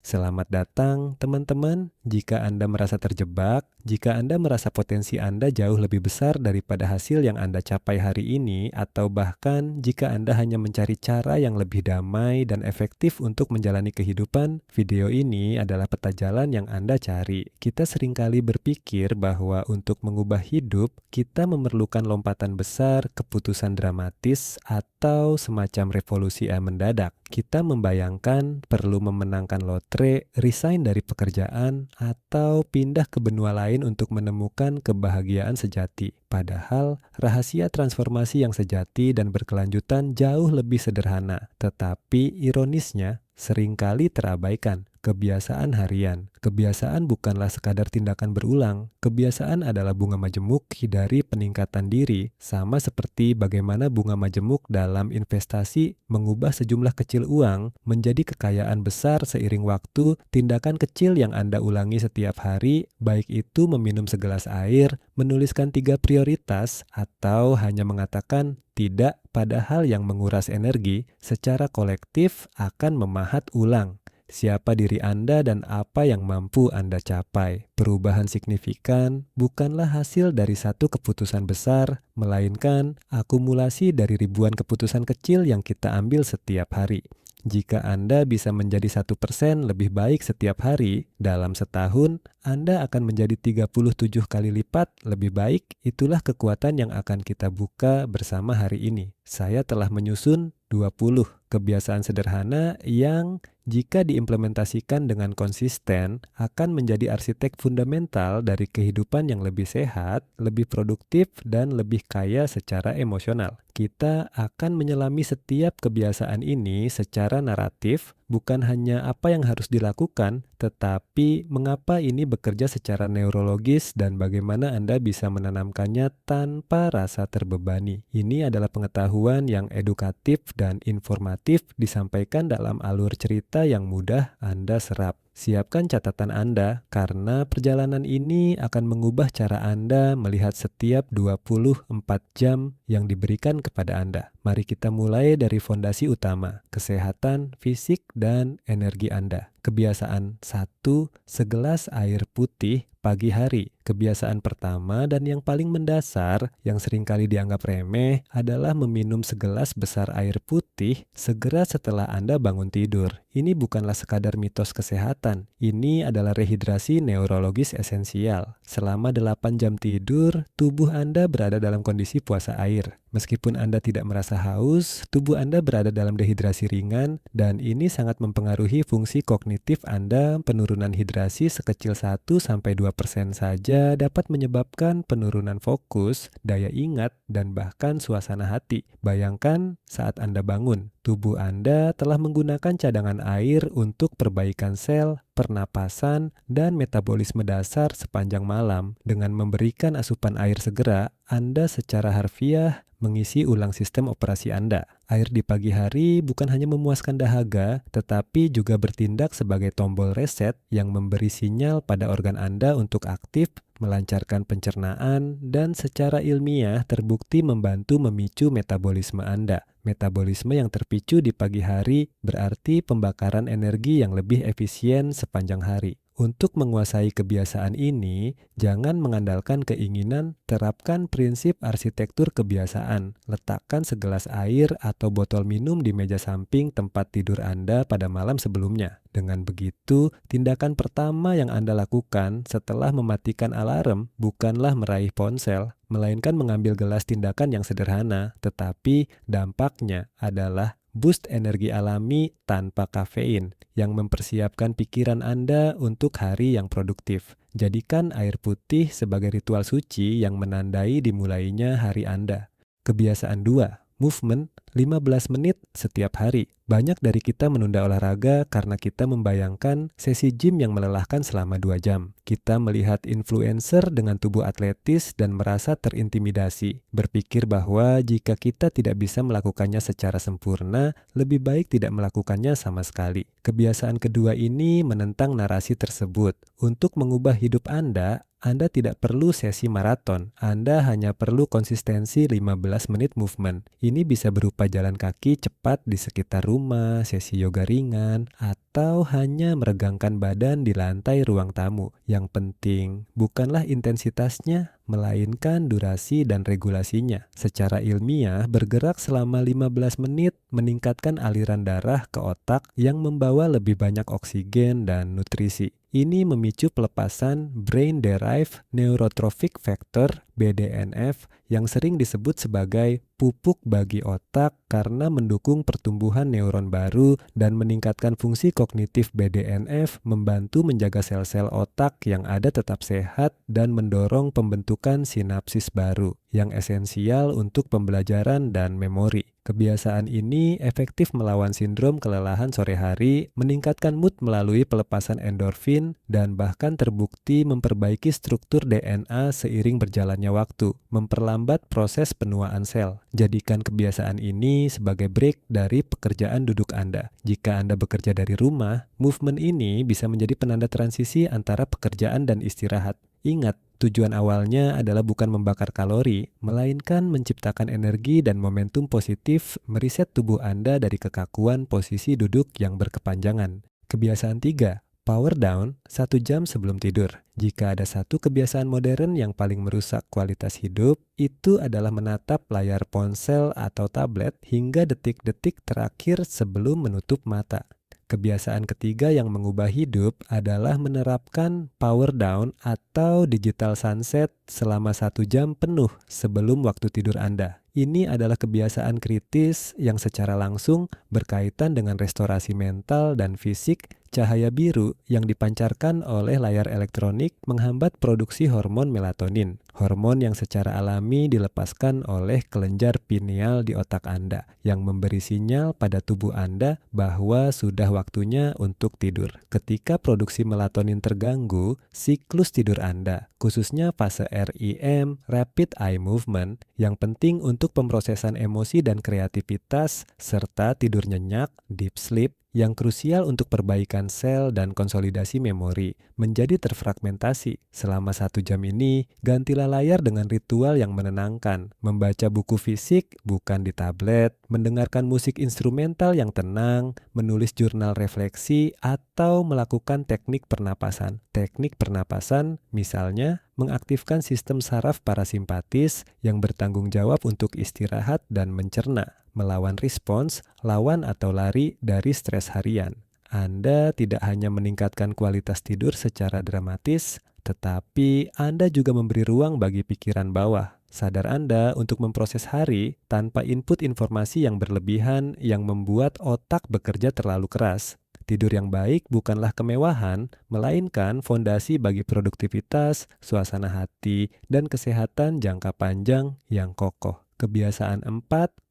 Selamat datang, teman-teman. Jika Anda merasa terjebak, jika Anda merasa potensi Anda jauh lebih besar daripada hasil yang Anda capai hari ini, atau bahkan jika Anda hanya mencari cara yang lebih damai dan efektif untuk menjalani kehidupan, video ini adalah peta jalan yang Anda cari. Kita seringkali berpikir bahwa untuk mengubah hidup, kita memerlukan lompatan besar, keputusan dramatis, atau semacam revolusi yang mendadak. Kita membayangkan perlu memenangkan lotre, resign dari pekerjaan, atau pindah ke benua lain untuk menemukan kebahagiaan sejati. Padahal, rahasia transformasi yang sejati dan berkelanjutan jauh lebih sederhana. Tetapi ironisnya, seringkali terabaikan. Kebiasaan harian. Kebiasaan bukanlah sekadar tindakan berulang. Kebiasaan adalah bunga majemuk dari peningkatan diri, sama seperti bagaimana bunga majemuk dalam investasi mengubah sejumlah kecil uang menjadi kekayaan besar seiring waktu. Tindakan kecil yang Anda ulangi setiap hari, baik itu meminum segelas air, menuliskan 3 prioritas, atau hanya mengatakan tidak pada hal yang menguras energi, secara kolektif akan memahat ulang siapa diri Anda dan apa yang mampu Anda capai. Perubahan signifikan bukanlah hasil dari satu keputusan besar, melainkan akumulasi dari ribuan keputusan kecil yang kita ambil setiap hari. Jika Anda bisa menjadi 1% lebih baik setiap hari, dalam setahun, Anda akan menjadi 37 kali lipat lebih baik. Itulah kekuatan yang akan kita buka bersama hari ini. Saya telah menyusun 20 kebiasaan sederhana yang jika diimplementasikan dengan konsisten akan menjadi arsitek fundamental dari kehidupan yang lebih sehat, lebih produktif, dan lebih kaya secara emosional. Kita akan menyelami setiap kebiasaan ini secara naratif, bukan hanya apa yang harus dilakukan, tetapi mengapa ini bekerja secara neurologis dan bagaimana Anda bisa menanamkannya tanpa rasa terbebani. Ini adalah pengetahuan yang edukatif dan informatif disampaikan dalam alur cerita yang mudah Anda serap. Siapkan catatan Anda, karena perjalanan ini akan mengubah cara Anda melihat setiap 24 jam yang diberikan kepada Anda. Mari kita mulai dari fondasi utama, kesehatan, fisik, dan energi Anda. Kebiasaan 1, segelas air putih pagi hari. Kebiasaan pertama dan yang paling mendasar yang seringkali dianggap remeh adalah meminum segelas besar air putih segera setelah Anda bangun tidur. Ini bukanlah sekadar mitos kesehatan. Ini adalah rehidrasi neurologis esensial. Selama 8 jam tidur, tubuh Anda berada dalam kondisi puasa air. Meskipun Anda tidak merasa haus, tubuh Anda berada dalam dehidrasi ringan dan ini sangat mempengaruhi fungsi kognitif Anda. Penurunan hidrasi sekecil 1-2% saja dapat menyebabkan penurunan fokus, daya ingat, dan bahkan suasana hati. Bayangkan saat Anda bangun, tubuh Anda telah menggunakan cadangan air untuk perbaikan sel, pernapasan, dan metabolisme dasar sepanjang malam. Dengan memberikan asupan air segera, Anda secara harfiah mengisi ulang sistem operasi Anda. Air di pagi hari bukan hanya memuaskan dahaga, tetapi juga bertindak sebagai tombol reset yang memberi sinyal pada organ Anda untuk aktif, melancarkan pencernaan, dan secara ilmiah terbukti membantu memicu metabolisme Anda. Metabolisme yang terpicu di pagi hari berarti pembakaran energi yang lebih efisien sepanjang hari. Untuk menguasai kebiasaan ini, jangan mengandalkan keinginan, terapkan prinsip arsitektur kebiasaan. Letakkan segelas air atau botol minum di meja samping tempat tidur Anda pada malam sebelumnya. Dengan begitu, tindakan pertama yang Anda lakukan setelah mematikan alarm bukanlah meraih ponsel, melainkan mengambil gelas tindakan yang sederhana, tetapi dampaknya adalah boost energi alami tanpa kafein yang mempersiapkan pikiran Anda untuk hari yang produktif. Jadikan air putih sebagai ritual suci yang menandai dimulainya hari Anda. Kebiasaan 2, movement 15 menit setiap hari. Banyak dari kita menunda olahraga karena kita membayangkan sesi gym yang melelahkan selama 2 jam. Kita melihat influencer dengan tubuh atletis dan merasa terintimidasi. Berpikir bahwa jika kita tidak bisa melakukannya secara sempurna, lebih baik tidak melakukannya sama sekali. Kebiasaan kedua ini menentang narasi tersebut. Untuk mengubah hidup Anda Anda tidak perlu sesi maraton, Anda hanya perlu konsistensi 15 menit movement. Ini bisa berupa jalan kaki cepat di sekitar rumah, sesi yoga ringan, atau hanya meregangkan badan di lantai ruang tamu. Yang penting bukanlah intensitasnya, melainkan durasi dan regulasinya. Secara ilmiah, bergerak selama 15 menit meningkatkan aliran darah ke otak yang membawa lebih banyak oksigen dan nutrisi. Ini memicu pelepasan Brain Derived Neurotrophic Factor (BDNF) yang sering disebut sebagai pupuk bagi otak karena mendukung pertumbuhan neuron baru dan meningkatkan fungsi kognitif. BDNF membantu menjaga sel-sel otak yang ada tetap sehat dan mendorong pembentukan sinapsis baru yang esensial untuk pembelajaran dan memori. Kebiasaan ini efektif melawan sindrom kelelahan sore hari, meningkatkan mood melalui pelepasan endorfin, dan bahkan terbukti memperbaiki struktur DNA seiring berjalannya waktu, memperlambat proses penuaan sel. Jadikan kebiasaan ini sebagai break dari pekerjaan duduk Anda. Jika Anda bekerja dari rumah, movement ini bisa menjadi penanda transisi antara pekerjaan dan istirahat. Ingat, tujuan awalnya adalah bukan membakar kalori, melainkan menciptakan energi dan momentum positif meriset tubuh Anda dari kekakuan posisi duduk yang berkepanjangan. Kebiasaan 3. Power down 1 jam sebelum tidur. Jika ada satu kebiasaan modern yang paling merusak kualitas hidup, itu adalah menatap layar ponsel atau tablet hingga detik-detik terakhir sebelum menutup mata. Kebiasaan ketiga yang mengubah hidup adalah menerapkan power down atau digital sunset selama 1 jam penuh sebelum waktu tidur Anda. Ini adalah kebiasaan kritis yang secara langsung berkaitan dengan restorasi mental dan fisik. Cahaya biru yang dipancarkan oleh layar elektronik menghambat produksi hormon melatonin, hormon yang secara alami dilepaskan oleh kelenjar pineal di otak Anda, yang memberi sinyal pada tubuh Anda bahwa sudah waktunya untuk tidur. Ketika produksi melatonin terganggu, siklus tidur Anda, khususnya fase REM, Rapid Eye Movement, yang penting untuk pemrosesan emosi dan kreativitas, serta tidur nyenyak, deep sleep, yang krusial untuk perbaikan sel dan konsolidasi memori, menjadi terfragmentasi. Selama 1 jam ini, gantilah layar dengan ritual yang menenangkan, membaca buku fisik bukan di tablet, mendengarkan musik instrumental yang tenang, menulis jurnal refleksi, atau melakukan teknik pernapasan. Teknik pernapasan misalnya mengaktifkan sistem saraf parasimpatis yang bertanggung jawab untuk istirahat dan mencerna, melawan respons, lawan atau lari dari stres harian. Anda tidak hanya meningkatkan kualitas tidur secara dramatis, tetapi Anda juga memberi ruang bagi pikiran bawah, sadar Anda untuk memproses hari tanpa input informasi yang berlebihan yang membuat otak bekerja terlalu keras. Tidur yang baik bukanlah kemewahan, melainkan fondasi bagi produktivitas, suasana hati, dan kesehatan jangka panjang yang kokoh. Kebiasaan 4,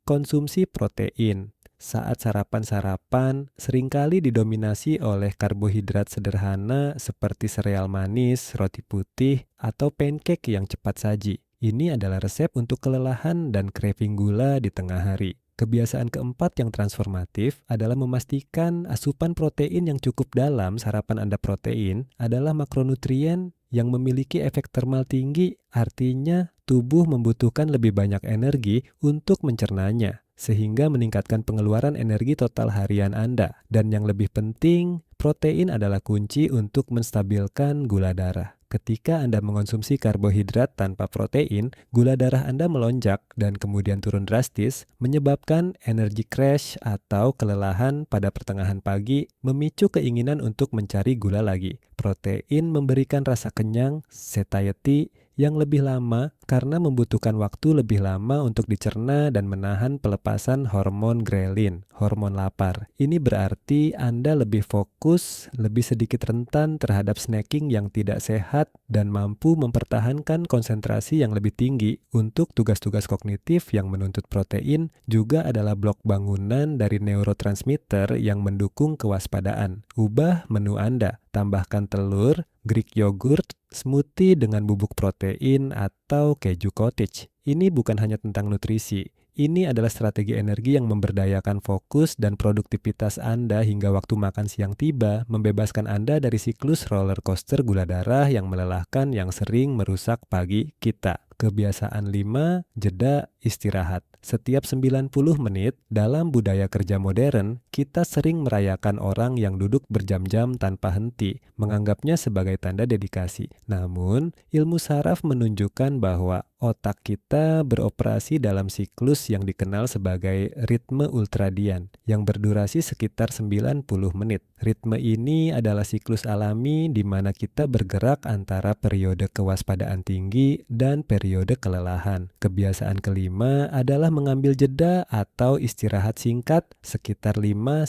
konsumsi protein. Saat sarapan-sarapan seringkali didominasi oleh karbohidrat sederhana seperti sereal manis, roti putih, atau pancake yang cepat saji. Ini adalah resep untuk kelelahan dan craving gula di tengah hari. Kebiasaan keempat yang transformatif adalah memastikan asupan protein yang cukup dalam sarapan Anda. Protein adalah makronutrien yang memiliki efek termal tinggi, artinya tubuh membutuhkan lebih banyak energi untuk mencernanya, sehingga meningkatkan pengeluaran energi total harian Anda. Dan yang lebih penting, protein adalah kunci untuk menstabilkan gula darah. Ketika Anda mengonsumsi karbohidrat tanpa protein, gula darah Anda melonjak dan kemudian turun drastis, menyebabkan energi crash atau kelelahan pada pertengahan pagi, memicu keinginan untuk mencari gula lagi. Protein memberikan rasa kenyang, satiety, yang lebih lama karena membutuhkan waktu lebih lama untuk dicerna dan menahan pelepasan hormon grelin, hormon lapar. Ini berarti Anda lebih fokus, lebih sedikit rentan terhadap snacking yang tidak sehat, dan mampu mempertahankan konsentrasi yang lebih tinggi untuk tugas-tugas kognitif yang menuntut protein. Juga adalah blok bangunan dari neurotransmitter yang mendukung kewaspadaan. Ubah menu Anda, tambahkan telur, Greek yogurt, smoothie dengan bubuk protein, atau keju cottage. Ini bukan hanya tentang nutrisi, Ini adalah strategi energi yang memberdayakan fokus dan produktivitas Anda hingga waktu makan siang tiba, membebaskan Anda dari siklus roller coaster gula darah yang melelahkan yang sering merusak pagi kita. Kebiasaan 5, jeda istirahat. Setiap 90 menit, dalam budaya kerja modern, kita sering merayakan orang yang duduk berjam-jam tanpa henti, menganggapnya sebagai tanda dedikasi. Namun, ilmu saraf menunjukkan bahwa otak kita beroperasi dalam siklus yang dikenal sebagai ritme ultradian, yang berdurasi sekitar 90 menit. Ritme ini adalah siklus alami di mana kita bergerak antara periode kewaspadaan tinggi dan periode kelelahan. Kebiasaan kelima adalah mengambil jeda atau istirahat singkat sekitar 5-10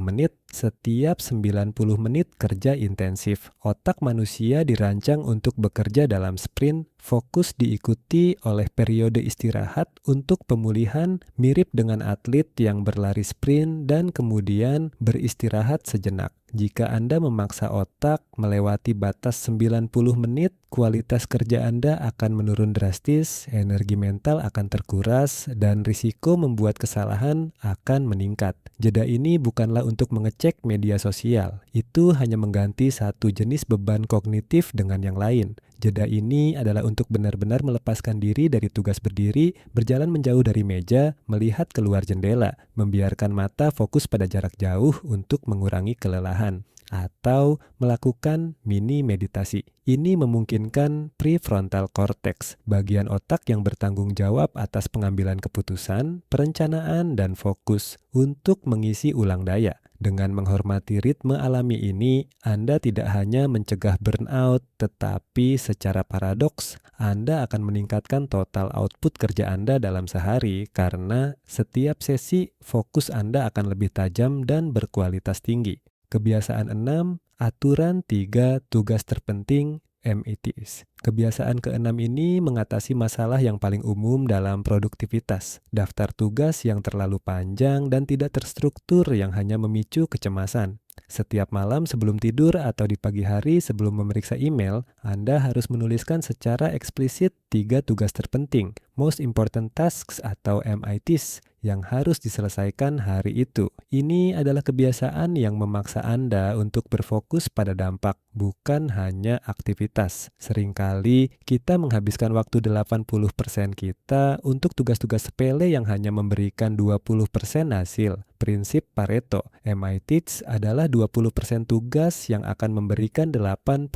menit setiap 90 menit kerja intensif. Otak manusia dirancang untuk bekerja dalam sprint, fokus diikuti oleh periode istirahat untuk pemulihan, mirip dengan atlet yang berlari sprint dan kemudian beristirahat sejenak. Jika Anda memaksa otak melewati batas 90 menit, kualitas kerja Anda akan menurun drastis, energi mental akan terkuras, dan risiko membuat kesalahan akan meningkat. Jeda ini bukanlah untuk mengecek media sosial. Itu hanya mengganti satu jenis beban kognitif dengan yang lain. Jeda ini adalah untuk benar-benar melepaskan diri dari tugas berdiri, berjalan menjauh dari meja, melihat keluar jendela, membiarkan mata fokus pada jarak jauh untuk mengurangi kelelahan, atau melakukan mini meditasi. Ini memungkinkan prefrontal cortex, bagian otak yang bertanggung jawab atas pengambilan keputusan, perencanaan, dan fokus, untuk mengisi ulang daya. Dengan menghormati ritme alami ini, Anda tidak hanya mencegah burnout, tetapi secara paradoks, Anda akan meningkatkan total output kerja Anda dalam sehari karena setiap sesi fokus Anda akan lebih tajam dan berkualitas tinggi. Kebiasaan 6, aturan 3 tugas terpenting MITs. Kebiasaan keenam ini mengatasi masalah yang paling umum dalam produktivitas. Daftar tugas yang terlalu panjang dan tidak terstruktur yang hanya memicu kecemasan. Setiap malam sebelum tidur atau di pagi hari sebelum memeriksa email, Anda harus menuliskan secara eksplisit 3 tugas terpenting, Most Important Tasks atau MITs, yang harus diselesaikan hari itu. Ini adalah kebiasaan yang memaksa Anda untuk berfokus pada dampak, bukan hanya aktivitas. Seringkali kita menghabiskan waktu 80% kita untuk tugas-tugas sepele yang hanya memberikan 20% hasil. Prinsip Pareto, MITs adalah 20% tugas yang akan memberikan 80%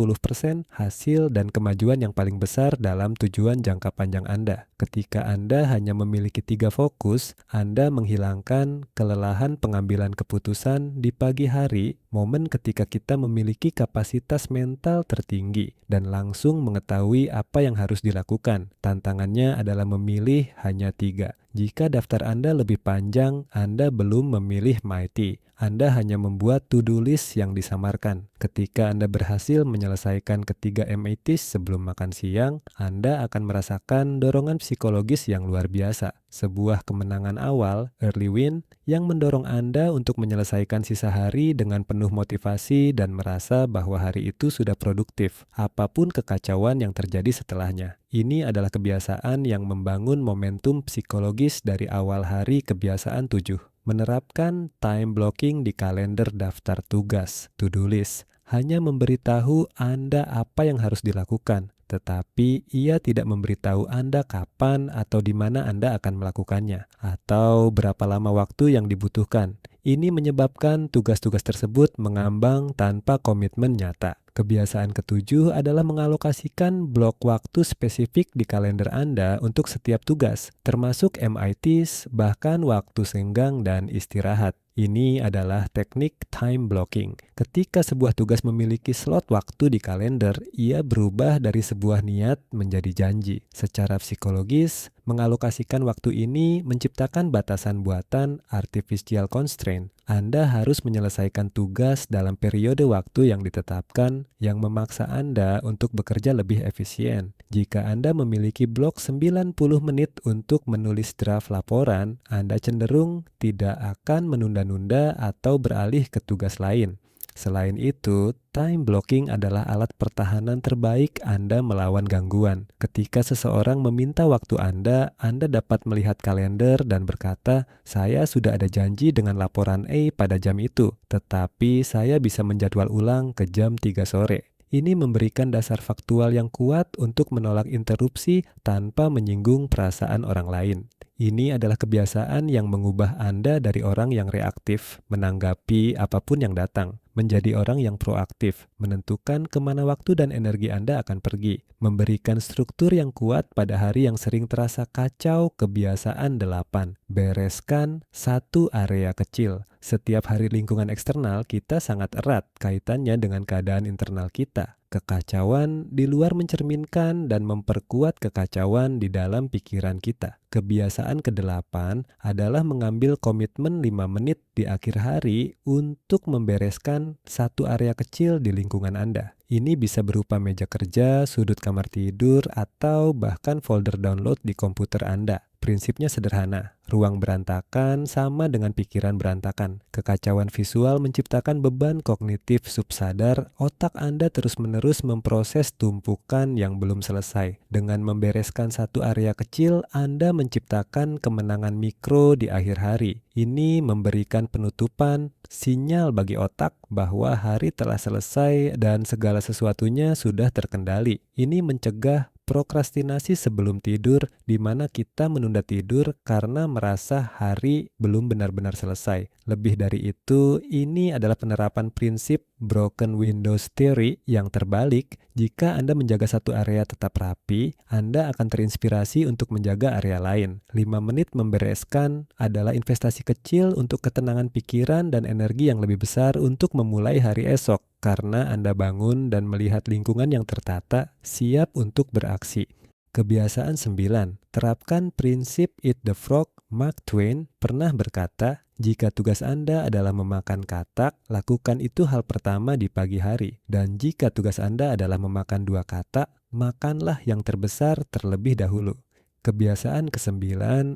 hasil dan kemajuan yang paling besar dalam tujuan jangka panjang Anda. Ketika Anda hanya memiliki 3 fokus, Anda menghilangkan kelelahan pengambilan keputusan di pagi hari, momen ketika kita memiliki kapasitas mental tertinggi dan langsung mengetahui apa yang harus dilakukan. Tantangannya adalah memilih hanya 3. Jika daftar Anda lebih panjang, Anda belum memilih MIT. Anda hanya membuat to-do list yang disamarkan. Ketika Anda berhasil menyelesaikan ketiga MITs sebelum makan siang, Anda akan merasakan dorongan psikologis yang luar biasa. Sebuah kemenangan awal, early win, yang mendorong Anda untuk menyelesaikan sisa hari dengan penuh motivasi dan merasa bahwa hari itu sudah produktif, apapun kekacauan yang terjadi setelahnya. Ini adalah kebiasaan yang membangun momentum psikologis dari awal hari. Kebiasaan 7. Menerapkan time blocking di kalender daftar tugas, to-do list, hanya memberitahu Anda apa yang harus dilakukan, tetapi ia tidak memberitahu Anda kapan atau di mana Anda akan melakukannya, atau berapa lama waktu yang dibutuhkan. Ini menyebabkan tugas-tugas tersebut mengambang tanpa komitmen nyata. Kebiasaan ketujuh adalah mengalokasikan blok waktu spesifik di kalender Anda untuk setiap tugas, termasuk MITs, bahkan waktu senggang dan istirahat. Ini adalah teknik time blocking. Ketika sebuah tugas memiliki slot waktu di kalender, ia berubah dari sebuah niat menjadi janji. Secara psikologis, mengalokasikan waktu ini menciptakan batasan buatan artificial constraint. Anda harus menyelesaikan tugas dalam periode waktu yang ditetapkan yang memaksa Anda untuk bekerja lebih efisien. Jika Anda memiliki blok 90 menit untuk menulis draft laporan, Anda cenderung tidak akan menunda-nunda atau beralih ke tugas lain. Selain itu, time blocking adalah alat pertahanan terbaik Anda melawan gangguan. Ketika seseorang meminta waktu Anda dapat melihat kalender dan berkata, "Saya sudah ada janji dengan laporan A pada jam itu, tetapi saya bisa menjadwal ulang ke jam 3 sore." Ini memberikan dasar faktual yang kuat untuk menolak interupsi tanpa menyinggung perasaan orang lain. Ini adalah kebiasaan yang mengubah Anda dari orang yang reaktif, menanggapi apapun yang datang, menjadi orang yang proaktif, menentukan kemana waktu dan energi Anda akan pergi, memberikan struktur yang kuat pada hari yang sering terasa kacau. Kebiasaan 8, bereskan satu area kecil. Setiap hari lingkungan eksternal kita sangat erat kaitannya dengan keadaan internal kita. Kekacauan di luar mencerminkan dan memperkuat kekacauan di dalam pikiran kita. Kebiasaan ke-8 adalah mengambil komitmen 5 menit di akhir hari untuk membereskan satu area kecil di lingkungan Anda. Ini bisa berupa meja kerja, sudut kamar tidur, atau bahkan folder download di komputer Anda. Prinsipnya sederhana, ruang berantakan sama dengan pikiran berantakan. Kekacauan visual menciptakan beban kognitif subsadar, otak Anda terus-menerus memproses tumpukan yang belum selesai. Dengan membereskan satu area kecil, Anda menciptakan kemenangan mikro di akhir hari. Ini memberikan penutupan, sinyal bagi otak bahwa hari telah selesai dan segala sesuatunya sudah terkendali. Ini mencegah prokrastinasi sebelum tidur, di mana kita menunda tidur karena merasa hari belum benar-benar selesai. Lebih dari itu, ini adalah penerapan prinsip broken windows theory yang terbalik. Jika Anda menjaga satu area tetap rapi, Anda akan terinspirasi untuk menjaga area lain. 5 menit membereskan adalah investasi kecil untuk ketenangan pikiran dan energi yang lebih besar untuk memulai hari esok. Karena Anda bangun dan melihat lingkungan yang tertata, siap untuk beraksi. Kebiasaan 9. Terapkan prinsip Eat the Frog. Mark Twain pernah berkata, jika tugas Anda adalah memakan katak, lakukan itu hal pertama di pagi hari. Dan jika tugas Anda adalah memakan 2 katak, makanlah yang terbesar terlebih dahulu. Kebiasaan ke-9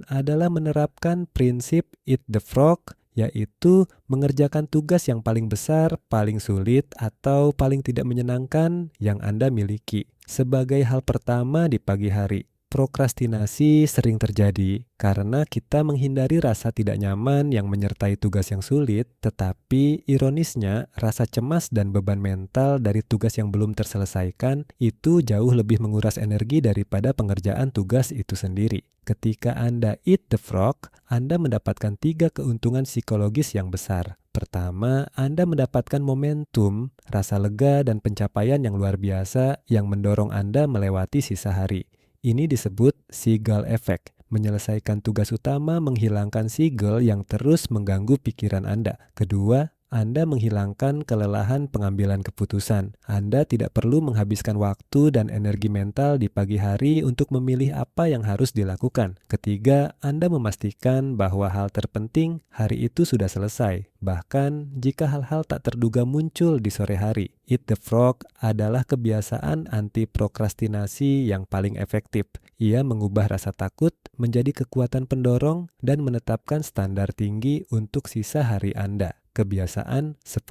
adalah menerapkan prinsip Eat the Frog, yaitu mengerjakan tugas yang paling besar, paling sulit, atau paling tidak menyenangkan yang Anda miliki sebagai hal pertama di pagi hari. Prokrastinasi sering terjadi karena kita menghindari rasa tidak nyaman yang menyertai tugas yang sulit, tetapi ironisnya rasa cemas dan beban mental dari tugas yang belum terselesaikan itu jauh lebih menguras energi daripada pengerjaan tugas itu sendiri. Ketika Anda eat the frog, Anda mendapatkan 3 keuntungan psikologis yang besar. Pertama, Anda mendapatkan momentum, rasa lega dan pencapaian yang luar biasa yang mendorong Anda melewati sisa hari. Ini disebut seagull effect. Menyelesaikan tugas utama menghilangkan seagull yang terus mengganggu pikiran Anda. Kedua, Anda menghilangkan kelelahan pengambilan keputusan. Anda tidak perlu menghabiskan waktu dan energi mental di pagi hari untuk memilih apa yang harus dilakukan. Ketiga, Anda memastikan bahwa hal terpenting hari itu sudah selesai. Bahkan jika hal-hal tak terduga muncul di sore hari. Eat the Frog adalah kebiasaan anti prokrastinasi yang paling efektif. Ia mengubah rasa takut menjadi kekuatan pendorong dan menetapkan standar tinggi untuk sisa hari Anda. Kebiasaan 10.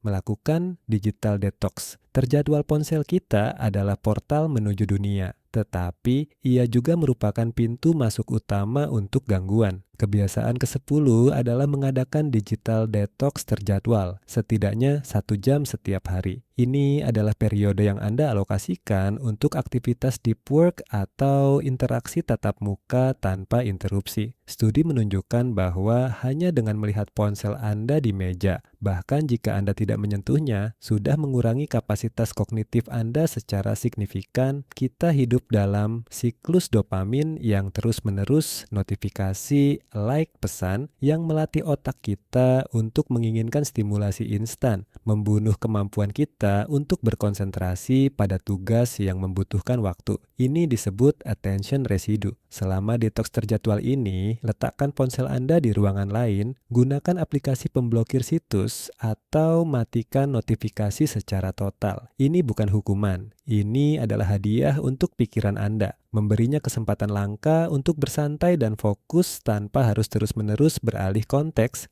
Melakukan digital detox. Terjadwal ponsel kita adalah portal menuju dunia, tetapi ia juga merupakan pintu masuk utama untuk gangguan. Kebiasaan ke-10 adalah mengadakan digital detox terjadwal, setidaknya 1 jam setiap hari. Ini adalah periode yang Anda alokasikan untuk aktivitas deep work atau interaksi tatap muka tanpa interupsi. Studi menunjukkan bahwa hanya dengan melihat ponsel Anda di meja, bahkan jika Anda tidak menyentuhnya, sudah mengurangi kapasitas kognitif Anda secara signifikan. Kita hidup dalam siklus dopamin yang terus-menerus, notifikasi, like, pesan yang melatih otak kita untuk menginginkan stimulasi instan, membunuh kemampuan kita untuk berkonsentrasi pada tugas yang membutuhkan waktu. Ini disebut attention residue. Selama detox terjadwal ini, letakkan ponsel Anda di ruangan lain, gunakan aplikasi pemblokir situs, atau matikan notifikasi secara total. Ini bukan hukuman, Ini adalah hadiah untuk pikiran Anda, memberinya kesempatan langka untuk bersantai dan fokus tanpa harus terus-menerus beralih konteks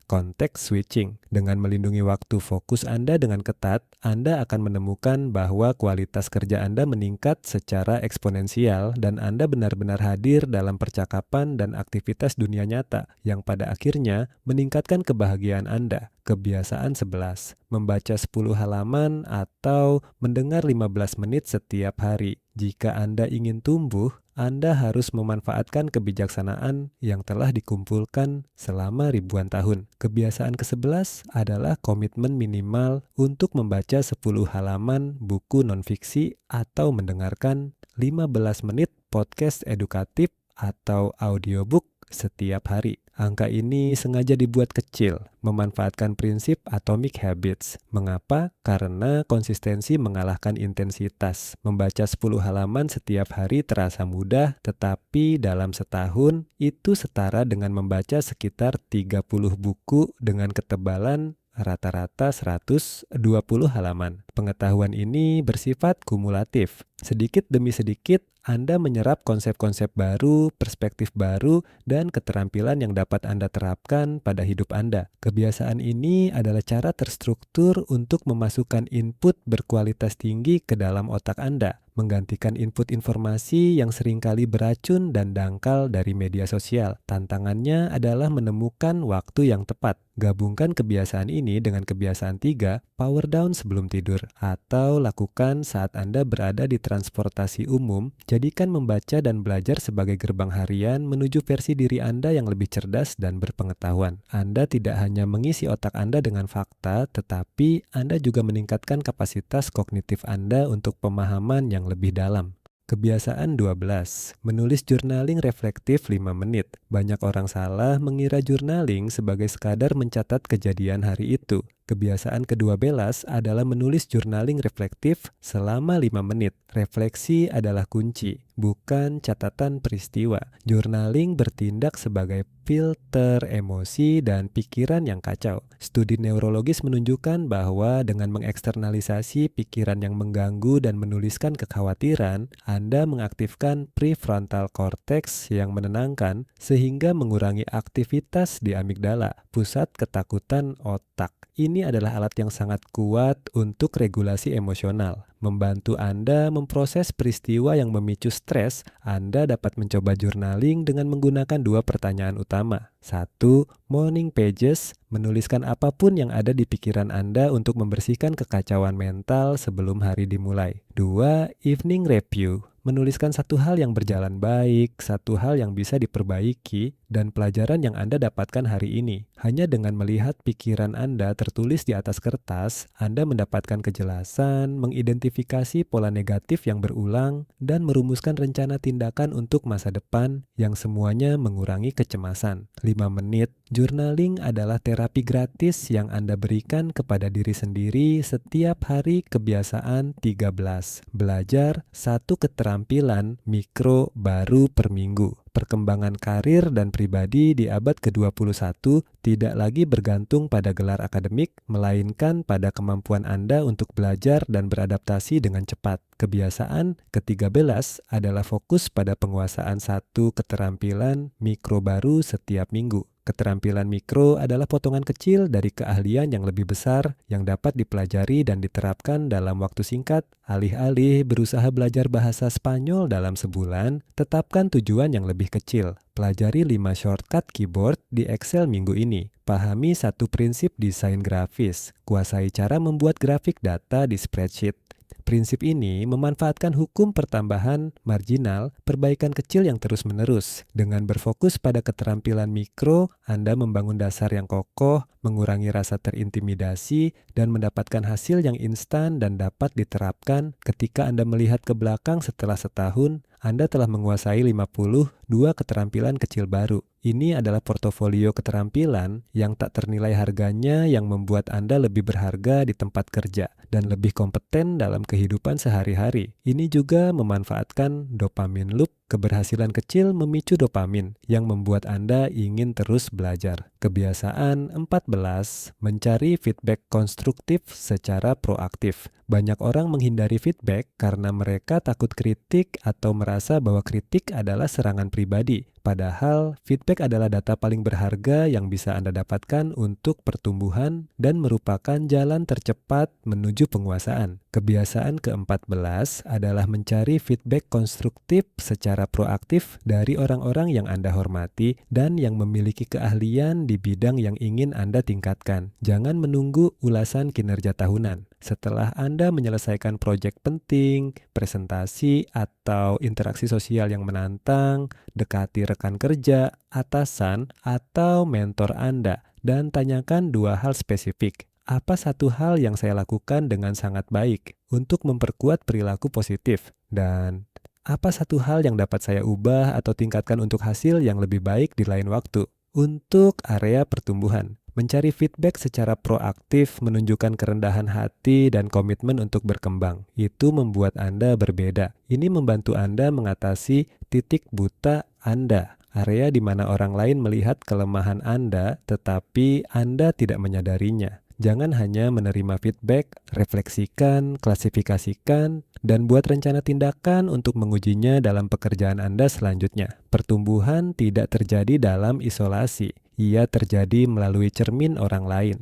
switching. Dengan melindungi waktu fokus Anda dengan ketat, Anda akan menemukan bahwa kualitas kerja Anda meningkat secara eksponensial dan Anda benar-benar hadir dalam percakapan dan aktivitas dunia nyata yang pada akhirnya meningkatkan kebahagiaan Anda. Kebiasaan 11. Membaca 10 halaman atau mendengar 15 menit setiap hari. Jika Anda ingin tumbuh, Anda harus memanfaatkan kebijaksanaan yang telah dikumpulkan selama ribuan tahun. Kebiasaan ke-11 adalah komitmen minimal untuk membaca 10 halaman buku nonfiksi atau mendengarkan 15 menit podcast edukatif atau audiobook setiap hari. Angka ini sengaja dibuat kecil, memanfaatkan prinsip Atomic Habits. Mengapa? Karena konsistensi mengalahkan intensitas. Membaca 10 halaman setiap hari terasa mudah, tetapi dalam setahun itu setara dengan membaca sekitar 30 buku dengan ketebalan rata-rata 120 halaman. Pengetahuan ini bersifat kumulatif. Sedikit demi sedikit, Anda menyerap konsep-konsep baru, perspektif baru, dan keterampilan yang dapat Anda terapkan pada hidup Anda. Kebiasaan ini adalah cara terstruktur untuk memasukkan input berkualitas tinggi ke dalam otak Anda, menggantikan input informasi yang seringkali beracun dan dangkal dari media sosial. Tantangannya adalah menemukan waktu yang tepat. Gabungkan kebiasaan ini dengan kebiasaan 3, power down sebelum tidur, atau lakukan saat Anda berada di transportasi umum. Jadikan membaca dan belajar sebagai gerbang harian menuju versi diri Anda yang lebih cerdas dan berpengetahuan. Anda tidak hanya mengisi otak Anda dengan fakta, tetapi Anda juga meningkatkan kapasitas kognitif Anda untuk pemahaman yang lebih dalam. Kebiasaan 12. Menulis journaling reflektif 5 menit. Banyak orang salah mengira journaling sebagai sekadar mencatat kejadian hari itu. Kebiasaan ke-12 adalah menulis journaling reflektif selama 5 menit. Refleksi adalah kunci, bukan catatan peristiwa. Journaling bertindak sebagai filter emosi dan pikiran yang kacau. Studi neurologis menunjukkan bahwa dengan mengeksternalisasi pikiran yang mengganggu dan menuliskan kekhawatiran, Anda mengaktifkan prefrontal cortex yang menenangkan sehingga mengurangi aktivitas di amigdala, pusat ketakutan otak. Ini adalah alat yang sangat kuat untuk regulasi emosional. Membantu Anda memproses peristiwa yang memicu stres, Anda dapat mencoba journaling dengan menggunakan 2 pertanyaan utama. 1. Morning pages, menuliskan apapun yang ada di pikiran Anda untuk membersihkan kekacauan mental sebelum hari dimulai. 2. Evening review, menuliskan satu hal yang berjalan baik, satu hal yang bisa diperbaiki, dan pelajaran yang Anda dapatkan hari ini. Hanya dengan melihat pikiran Anda tertulis di atas kertas, Anda mendapatkan kejelasan, mengidentifikasi pola negatif yang berulang, dan merumuskan rencana tindakan untuk masa depan yang semuanya mengurangi kecemasan. 5 menit, journaling adalah terapi gratis yang Anda berikan kepada diri sendiri setiap hari. Kebiasaan 13. Belajar 1 keterampilan mikro baru per minggu. Perkembangan karir dan pribadi di abad ke-21 tidak lagi bergantung pada gelar akademik, melainkan pada kemampuan Anda untuk belajar dan beradaptasi dengan cepat. Kebiasaan ke-13 adalah fokus pada penguasaan 1 keterampilan mikro baru setiap minggu. Keterampilan mikro adalah potongan kecil dari keahlian yang lebih besar yang dapat dipelajari dan diterapkan dalam waktu singkat. Alih-alih berusaha belajar bahasa Spanyol dalam sebulan, tetapkan tujuan yang lebih kecil. Pelajari 5 shortcut keyboard di Excel minggu ini. Pahami 1 prinsip desain grafis. Kuasai cara membuat grafik data di spreadsheet. Prinsip ini memanfaatkan hukum pertambahan marginal, perbaikan kecil yang terus-menerus. Dengan berfokus pada keterampilan mikro, Anda membangun dasar yang kokoh, mengurangi rasa terintimidasi, dan mendapatkan hasil yang instan dan dapat diterapkan. Ketika Anda melihat ke belakang setelah setahun, Anda telah menguasai 52 keterampilan kecil baru. Ini adalah portofolio keterampilan yang tak ternilai harganya yang membuat Anda lebih berharga di tempat kerja dan lebih kompeten dalam kehidupan sehari-hari. Ini juga memanfaatkan dopamine loop. Keberhasilan kecil memicu dopamin yang membuat Anda ingin terus belajar. Kebiasaan 14, mencari feedback konstruktif secara proaktif. Banyak orang menghindari feedback karena mereka takut kritik atau merasa bahwa kritik adalah serangan pribadi. Padahal, feedback adalah data paling berharga yang bisa Anda dapatkan untuk pertumbuhan dan merupakan jalan tercepat menuju penguasaan. Kebiasaan ke-14 adalah mencari feedback konstruktif secara proaktif dari orang-orang yang Anda hormati dan yang memiliki keahlian di bidang yang ingin Anda tingkatkan. Jangan menunggu ulasan kinerja tahunan. Setelah Anda menyelesaikan proyek penting, presentasi, atau interaksi sosial yang menantang, dekati rekan kerja, atasan, atau mentor Anda, dan tanyakan 2 hal spesifik. Apa satu hal yang saya lakukan dengan sangat baik untuk memperkuat perilaku positif? Dan apa satu hal yang dapat saya ubah atau tingkatkan untuk hasil yang lebih baik di lain waktu? Untuk area pertumbuhan, mencari feedback secara proaktif menunjukkan kerendahan hati dan komitmen untuk berkembang. Itu membuat Anda berbeda. Ini membantu Anda mengatasi titik buta Anda, area di mana orang lain melihat kelemahan Anda, tetapi Anda tidak menyadarinya. Jangan hanya menerima feedback, refleksikan, klasifikasikan, dan buat rencana tindakan untuk mengujinya dalam pekerjaan Anda selanjutnya. Pertumbuhan tidak terjadi dalam isolasi, ia terjadi melalui cermin orang lain.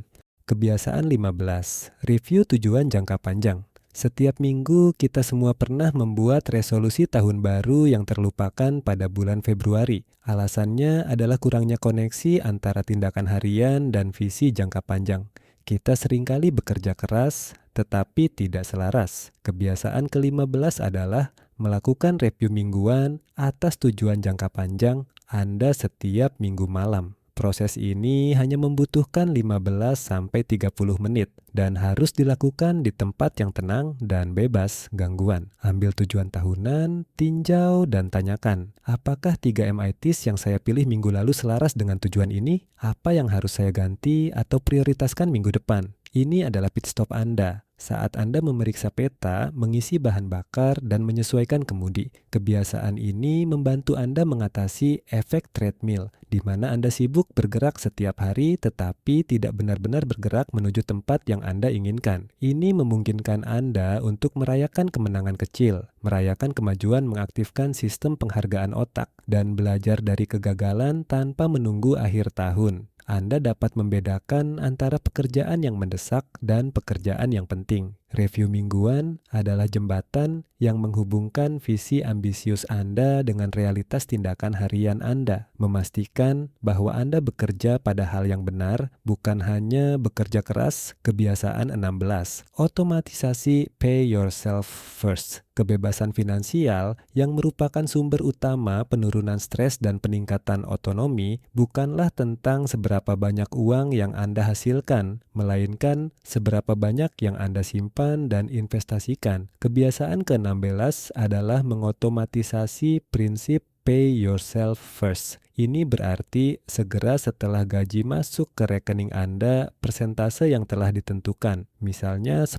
Kebiasaan 15, review tujuan jangka panjang. Setiap minggu kita semua pernah membuat resolusi tahun baru yang terlupakan pada bulan Februari. Alasannya adalah kurangnya koneksi antara tindakan harian dan visi jangka panjang. Kita seringkali bekerja keras, tetapi tidak selaras. Kebiasaan ke-15 adalah melakukan review mingguan atas tujuan jangka panjang Anda setiap minggu malam. Proses ini hanya membutuhkan 15-30 menit dan harus dilakukan di tempat yang tenang dan bebas gangguan. Ambil tujuan tahunan, tinjau, dan tanyakan, apakah 3 MITs yang saya pilih minggu lalu selaras dengan tujuan ini? Apa yang harus saya ganti atau prioritaskan minggu depan? Ini adalah pit stop Anda. Saat Anda memeriksa peta, mengisi bahan bakar, dan menyesuaikan kemudi. Kebiasaan ini membantu Anda mengatasi efek treadmill, di mana Anda sibuk bergerak setiap hari tetapi tidak benar-benar bergerak menuju tempat yang Anda inginkan. Ini memungkinkan Anda untuk merayakan kemenangan kecil, merayakan kemajuan mengaktifkan sistem penghargaan otak, dan belajar dari kegagalan tanpa menunggu akhir tahun. Anda dapat membedakan antara pekerjaan yang mendesak dan pekerjaan yang penting. Review mingguan adalah jembatan yang menghubungkan visi ambisius Anda dengan realitas tindakan harian Anda, memastikan bahwa Anda bekerja pada hal yang benar, bukan hanya bekerja keras. Kebiasaan 16, otomatisasi pay yourself first. Kebebasan finansial yang merupakan sumber utama penurunan stres dan peningkatan otonomi bukanlah tentang seberapa banyak uang yang Anda hasilkan, melainkan seberapa banyak yang Anda simpan dan investasikan. Kebiasaan ke-16 adalah mengotomatisasi prinsip pay yourself first. Ini berarti segera setelah gaji masuk ke rekening Anda, persentase yang telah ditentukan, misalnya 10%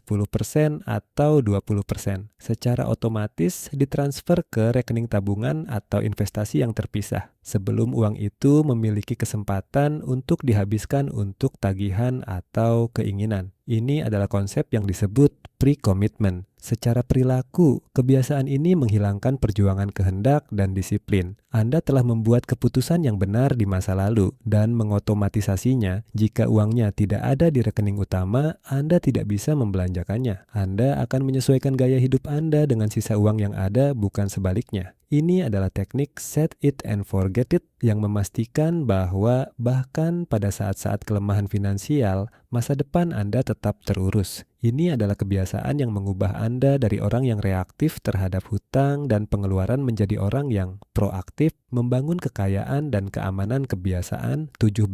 atau 20%, secara otomatis ditransfer ke rekening tabungan atau investasi yang terpisah, sebelum uang itu memiliki kesempatan untuk dihabiskan untuk tagihan atau keinginan. Ini adalah konsep yang disebut pre-commitment. Secara perilaku, kebiasaan ini menghilangkan perjuangan kehendak dan disiplin. Anda telah membuat keputusan yang benar di masa lalu dan mengotomatisasinya. Jika uangnya tidak ada di rekening utama, Anda tidak bisa membelanjakannya. Anda akan menyesuaikan gaya hidup Anda dengan sisa uang yang ada, bukan sebaliknya. Ini adalah teknik set it and forget it yang memastikan bahwa bahkan pada saat-saat kelemahan finansial, masa depan Anda tetap terurus. Ini adalah kebiasaan yang mengubah Anda dari orang yang reaktif terhadap hutang dan pengeluaran menjadi orang yang proaktif membangun kekayaan dan keamanan. Kebiasaan 17.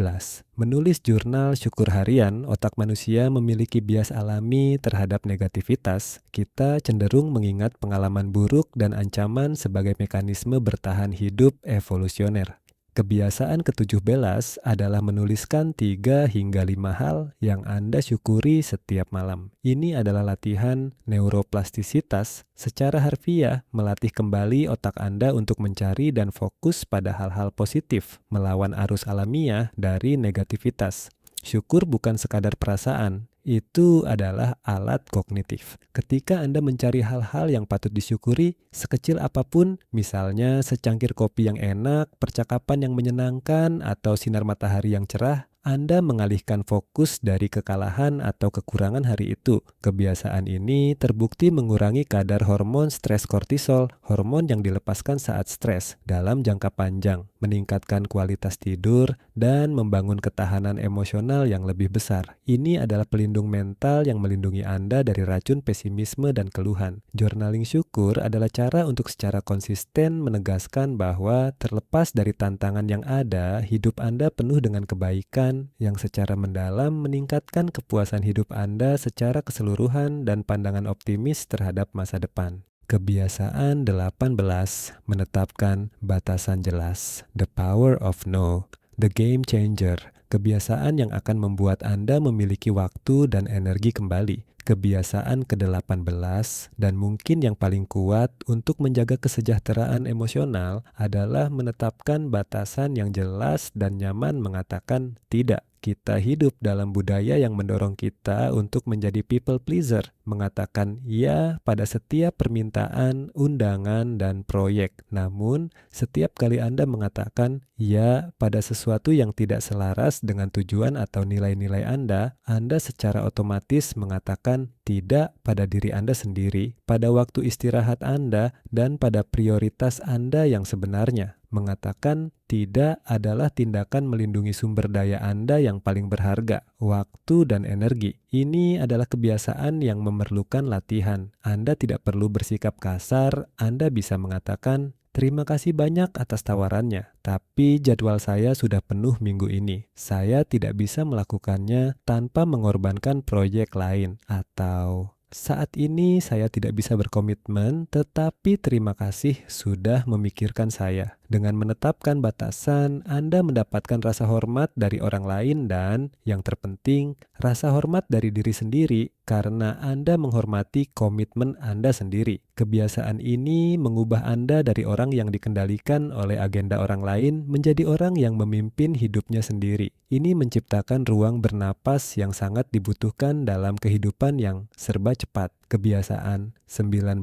Menulis jurnal syukur harian. Otak manusia memiliki bias alami terhadap negativitas. Kita cenderung mengingat pengalaman buruk dan ancaman sebagai mekanisme mekanisme bertahan hidup evolusioner. Kebiasaan ke-17 adalah menuliskan 3 hingga 5 hal yang Anda syukuri setiap malam. Ini adalah latihan neuroplastisitas secara harfiah, melatih kembali otak Anda untuk mencari dan fokus pada hal-hal positif, melawan arus alamiah dari negativitas. Syukur bukan sekadar perasaan, itu adalah alat kognitif. Ketika Anda mencari hal-hal yang patut disyukuri, sekecil apapun, misalnya secangkir kopi yang enak, percakapan yang menyenangkan, atau sinar matahari yang cerah, Anda mengalihkan fokus dari kekalahan atau kekurangan hari itu. Kebiasaan ini terbukti mengurangi kadar hormon stres kortisol, hormon yang dilepaskan saat stres, dalam jangka panjang, meningkatkan kualitas tidur, dan membangun ketahanan emosional yang lebih besar. Ini adalah pelindung mental yang melindungi Anda dari racun pesimisme dan keluhan. Journaling syukur adalah cara untuk secara konsisten menegaskan bahwa terlepas dari tantangan yang ada, hidup Anda penuh dengan kebaikan yang secara mendalam meningkatkan kepuasan hidup Anda secara keseluruhan dan pandangan optimis terhadap masa depan. Kebiasaan 18, menetapkan batasan jelas. The power of no, the game changer. Kebiasaan yang akan membuat Anda memiliki waktu dan energi kembali. Kebiasaan ke-18 dan mungkin yang paling kuat untuk menjaga kesejahteraan emosional adalah menetapkan batasan yang jelas dan nyaman mengatakan tidak. Kita hidup dalam budaya yang mendorong kita untuk menjadi people pleaser, mengatakan ya pada setiap permintaan, undangan, dan proyek. Namun, setiap kali Anda mengatakan ya pada sesuatu yang tidak selaras dengan tujuan atau nilai-nilai Anda secara otomatis mengatakan tidak pada diri Anda sendiri, pada waktu istirahat Anda, dan pada prioritas Anda yang sebenarnya. Mengatakan tidak adalah tindakan melindungi sumber daya Anda yang paling berharga, waktu dan energi. Ini adalah kebiasaan yang memerlukan latihan. Anda tidak perlu bersikap kasar, Anda bisa mengatakan, terima kasih banyak atas tawarannya, tapi jadwal saya sudah penuh minggu ini. Saya tidak bisa melakukannya tanpa mengorbankan proyek lain. Atau, saat ini saya tidak bisa berkomitmen, tetapi terima kasih sudah memikirkan saya. Dengan menetapkan batasan, Anda mendapatkan rasa hormat dari orang lain dan, yang terpenting, rasa hormat dari diri sendiri karena Anda menghormati komitmen Anda sendiri. Kebiasaan ini mengubah Anda dari orang yang dikendalikan oleh agenda orang lain menjadi orang yang memimpin hidupnya sendiri. Ini menciptakan ruang bernapas yang sangat dibutuhkan dalam kehidupan yang serba cepat. Kebiasaan 19,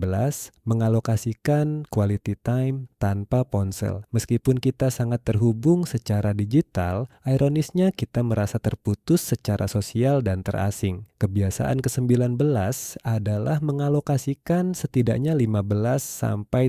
mengalokasikan quality time tanpa ponsel. Meskipun kita sangat terhubung secara digital, ironisnya kita merasa terputus secara sosial dan terasing. Kebiasaan ke-19 adalah mengalokasikan setidaknya 15-30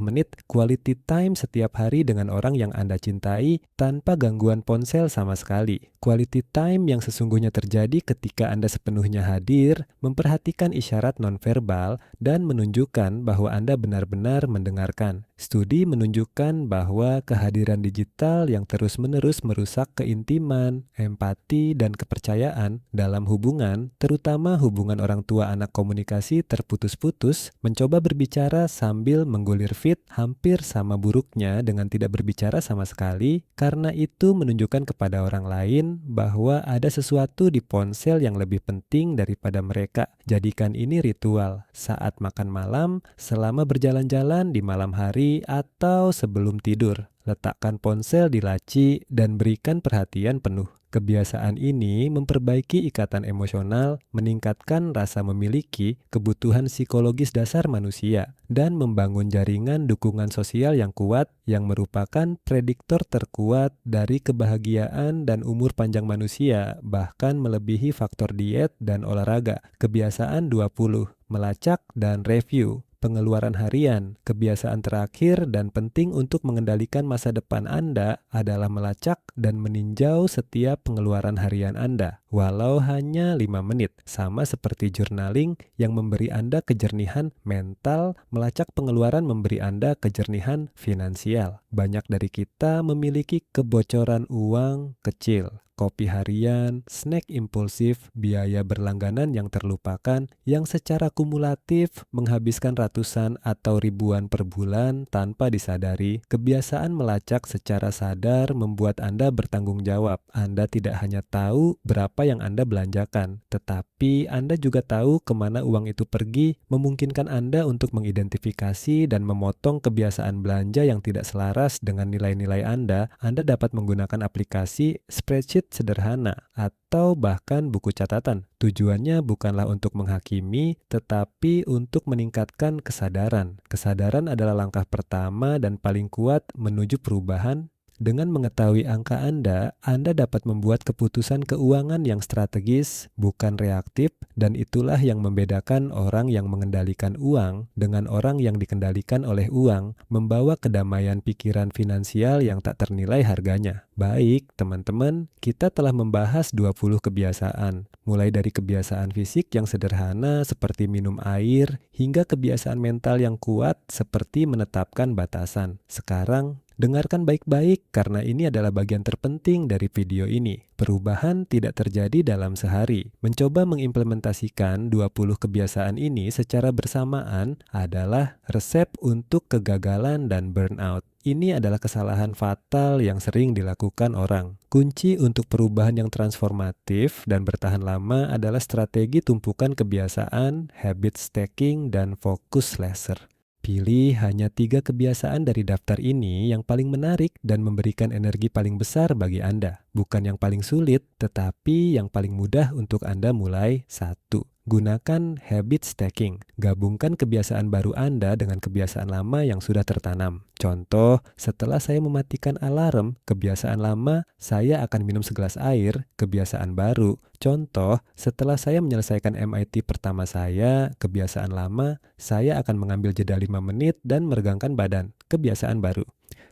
menit quality time setiap hari dengan orang yang Anda cintai tanpa gangguan ponsel sama sekali. Quality time yang sesungguhnya terjadi ketika Anda sepenuhnya hadir, memperhatikan isyarat nonverbal, dan menunjukkan bahwa Anda benar-benar mendengarkan. Studi menunjukkan bahwa kehadiran digital yang terus-menerus merusak keintiman, empati, dan kepercayaan dalam hubungan, terutama hubungan orang tua anak komunikasi terputus-putus, mencoba berbicara sambil menggulir feed hampir sama buruknya dengan tidak berbicara sama sekali, karena itu menunjukkan kepada orang lain bahwa ada sesuatu di ponsel yang lebih penting daripada mereka. Jadikan ini ritual saat makan malam, selama berjalan-jalan di malam hari, atau sebelum tidur. Letakkan ponsel di laci dan berikan perhatian penuh. Kebiasaan ini memperbaiki ikatan emosional, meningkatkan rasa memiliki, kebutuhan psikologis dasar manusia, dan membangun jaringan dukungan sosial yang kuat yang merupakan prediktor terkuat dari kebahagiaan dan umur panjang manusia, bahkan melebihi faktor diet dan olahraga. Kebiasaan 20, melacak dan review. Pengeluaran harian, kebiasaan terakhir dan penting untuk mengendalikan masa depan Anda adalah melacak dan meninjau setiap pengeluaran harian Anda, walau hanya 5 menit. Sama seperti journaling yang memberi Anda kejernihan mental, melacak pengeluaran memberi Anda kejernihan finansial. Banyak dari kita memiliki kebocoran uang kecil, kopi harian, snack impulsif, biaya berlangganan yang terlupakan, yang secara kumulatif menghabiskan ratusan atau ribuan per bulan tanpa disadari. Kebiasaan melacak secara sadar membuat Anda bertanggung jawab. Anda tidak hanya tahu berapa yang Anda belanjakan, tetapi Anda juga tahu kemana uang itu pergi, memungkinkan Anda untuk mengidentifikasi dan memotong kebiasaan belanja yang tidak selaras dengan nilai-nilai Anda. Anda dapat menggunakan aplikasi spreadsheet sederhana atau bahkan buku catatan. Tujuannya bukanlah untuk menghakimi, tetapi untuk meningkatkan kesadaran. Kesadaran adalah langkah pertama dan paling kuat menuju perubahan. Dengan mengetahui angka Anda dapat membuat keputusan keuangan yang strategis, bukan reaktif, dan itulah yang membedakan orang yang mengendalikan uang dengan orang yang dikendalikan oleh uang, membawa kedamaian pikiran finansial yang tak ternilai harganya. Baik, teman-teman, kita telah membahas 20 kebiasaan, mulai dari kebiasaan fisik yang sederhana seperti minum air, hingga kebiasaan mental yang kuat seperti menetapkan batasan. Sekarang, dengarkan baik-baik karena ini adalah bagian terpenting dari video ini. Perubahan tidak terjadi dalam sehari. Mencoba mengimplementasikan 20 kebiasaan ini secara bersamaan adalah resep untuk kegagalan dan burnout. Ini adalah kesalahan fatal yang sering dilakukan orang. Kunci untuk perubahan yang transformatif dan bertahan lama adalah strategi tumpukan kebiasaan, habit stacking, dan focus laser. Pilih hanya 3 kebiasaan dari daftar ini yang paling menarik dan memberikan energi paling besar bagi Anda. Bukan yang paling sulit, tetapi yang paling mudah untuk Anda mulai. 1. Gunakan habit stacking. Gabungkan kebiasaan baru Anda dengan kebiasaan lama yang sudah tertanam. Contoh, setelah saya mematikan alarm, kebiasaan lama, saya akan minum segelas air, kebiasaan baru. Contoh, setelah saya menyelesaikan MIT pertama saya, kebiasaan lama, saya akan mengambil jeda 5 menit dan meregangkan badan, kebiasaan baru.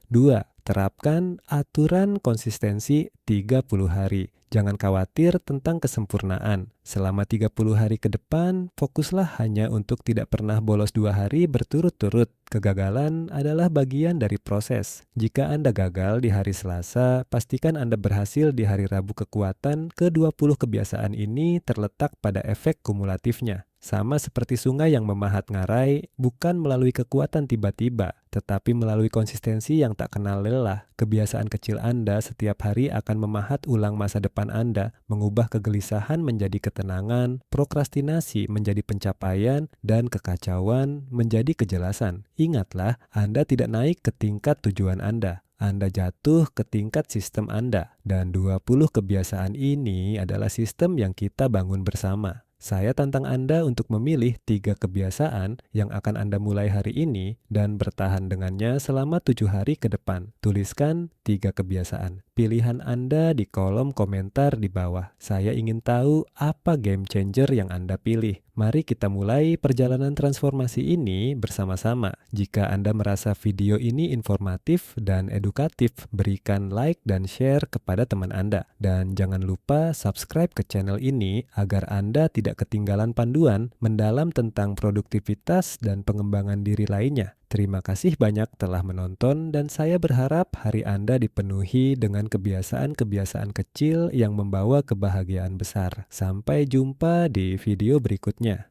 2. Terapkan aturan konsistensi 30 hari. Jangan khawatir tentang kesempurnaan. Selama 30 hari ke depan, fokuslah hanya untuk tidak pernah bolos 2 hari berturut-turut. Kegagalan adalah bagian dari proses. Jika Anda gagal di hari Selasa, pastikan Anda berhasil di hari Rabu. Kekuatan ke-20 kebiasaan ini terletak pada efek kumulatifnya. Sama seperti sungai yang memahat ngarai, bukan melalui kekuatan tiba-tiba, tetapi melalui konsistensi yang tak kenal lelah. Kebiasaan kecil Anda setiap hari akan memahat ulang masa depan Anda, mengubah kegelisahan menjadi ketenangan, prokrastinasi menjadi pencapaian, dan kekacauan menjadi kejelasan. Ingatlah, Anda tidak naik ke tingkat tujuan Anda. Anda jatuh ke tingkat sistem Anda. Dan 20 kebiasaan ini adalah sistem yang kita bangun bersama. Saya tantang Anda untuk memilih 3 kebiasaan yang akan Anda mulai hari ini dan bertahan dengannya selama 7 hari ke depan. Tuliskan 3 kebiasaan. Pilihan Anda di kolom komentar di bawah. Saya ingin tahu apa game changer yang Anda pilih. Mari kita mulai perjalanan transformasi ini bersama-sama. Jika Anda merasa video ini informatif dan edukatif, berikan like dan share kepada teman Anda. Dan jangan lupa subscribe ke channel ini agar Anda tidak ketinggalan panduan mendalam tentang produktivitas dan pengembangan diri lainnya. Terima kasih banyak telah menonton dan saya berharap hari Anda dipenuhi dengan kebiasaan-kebiasaan kecil yang membawa kebahagiaan besar. Sampai jumpa di video berikutnya.